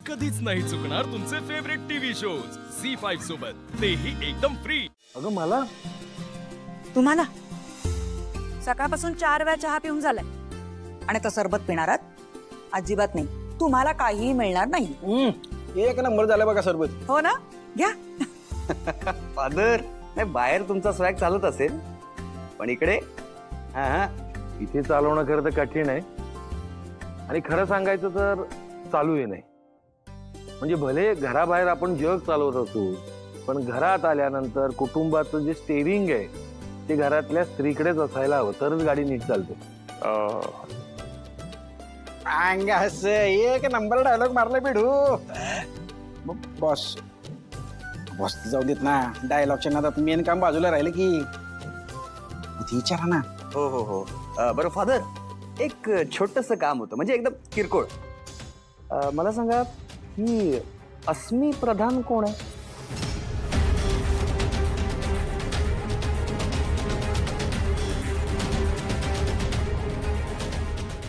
कधीच नाही चुकणार तुमचे फेवरेट टीव्ही शोज झी5 सोबत, तेही एकदम फ्री। अगं मला तुम्हाला सकाळपासून 4 वेळा चहा पिऊन झालाय आणि तो सरबत पिणारात अजिबात नाही। तुम्हाला काहीही मिळणार नाही। एक नंबर झाला बघा सरबत। हो ना, घ्या। फादर, नाही बाहेर तुमचा स्वॅग चालत असेल, पण इकडे हा इथे चालवणं खरं तर कठीण आहे आणि खरं सांगायचं तर चालूही नाही। म्हणजे भले घराबाहेर आपण जग चालवत असू, पण घरात आल्यानंतर कुटुंबाचं जे स्टेरिंग आहे ते घरातल्या स्त्रीकडेच असायला हवं, तरच गाडी नीट चालते। एक नंबर डायलॉग मारला बिडू। बॉस बॉस जाऊ देत ना, डायलॉगच्या नादात मेन काम बाजूला राहिलं की इथे विचारा ना। हो हो हो बरं फादर, एक छोटस काम होतं, म्हणजे एकदम किरकोळ। मला सांगा, ही अस्मी प्रधान कोण आहे?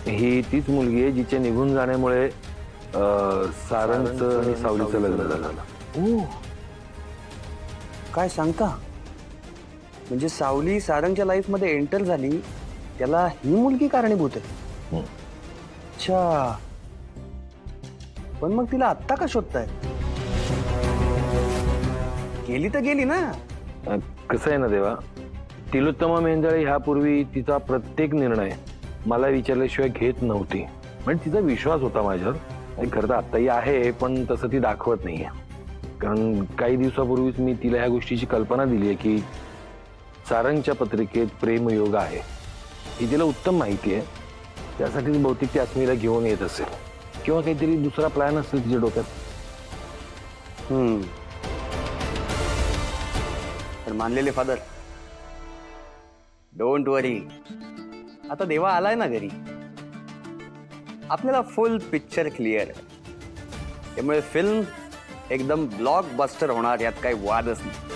ही तीच मुलगी आहे जिच्या निघून जाण्यामुळे सारंगचं आणि सावलीचं लग्न झालं। ओ, काय सांगता? म्हणजे सावली सारंगच्या लाईफ मध्ये एंटर झाली, त्याला ही मुलगी कारणीभूत आहे। अच्छा, पण मग तिला आत्ता का शोधताय? गेली तर गेली ना। कसं आहे ना देवा, तिलोत्तमा मेंदळे ह्यापूर्वी तिचा प्रत्येक निर्णय मला विचारल्याशिवाय घेत नव्हती। म्हणजे तिचा विश्वास होता माझ्यावर, आणि खरं तर आत्ताही आहे, पण तसं ती दाखवत नाहीये। कारण काही दिवसापूर्वीच मी तिला ह्या गोष्टीची कल्पना दिली आहे की सारंगच्या पत्रिकेत प्रेमयोग आहे, ही तिला उत्तम माहिती आहे। त्यासाठीच बहुतेक ती अस्मीला घेऊन येत असेल, किंवा काहीतरी दुसरा प्लॅन असेल तिच्या डोक्यात। पण मानलेले फादर, डोंट वरी, आता देवा आलाय ना घरी, आपल्याला फुल पिक्चर क्लिअर आहे। त्यामुळे फिल्म एकदम ब्लॉकबस्टर होणार, यात काही वादच नाही।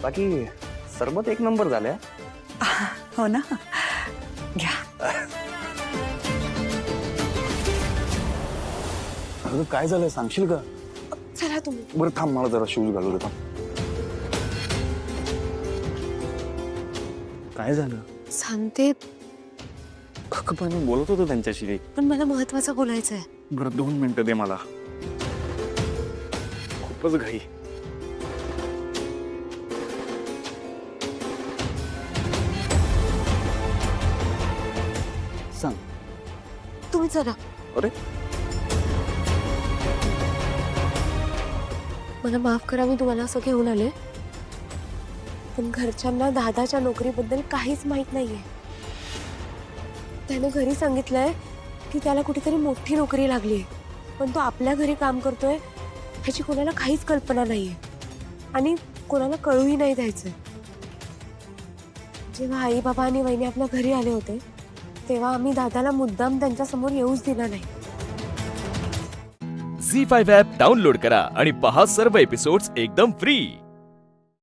बाकी सरबत एक नंबर झाल्या। हो ना, घ्या। अगं काय झालं सांगशील का? चला तुम्ही। बरं थांब, मला जरा शूज घालू दे थांब। काय झालं? सांगते, पण बोलत होतो त्यांच्याशी। पण मला महत्वाचं बोलायचं आहे। बरं 2 मिनिटं दे मला, खूपच घाई। सांग। तुम्ही चला। अरे मला माफ करा, मी तुम्हाला असं घेऊन आले, पण घरच्यांना दादाच्या नोकरीबद्दल काहीच माहित नाहीये। त्याने घरी सांगितलंय की त्याला कुठेतरी मोठी नोकरी लागली, पण तो आपल्या घरी काम करतोय ह्याची कोणाला काहीच कल्पना नाहीये, आणि कोणाला कळूही नाही द्यायचंय। जेव्हा आई बाबा आणि वहिनी आपल्या घरी आले होते, तेव्हा आम्ही दादाला मुद्दाम त्यांच्या समोर येऊच दिला नाही। झी5 ॲप डाउनलोड करा आणि पहा सर्व एपिसोड्स एकदम फ्री।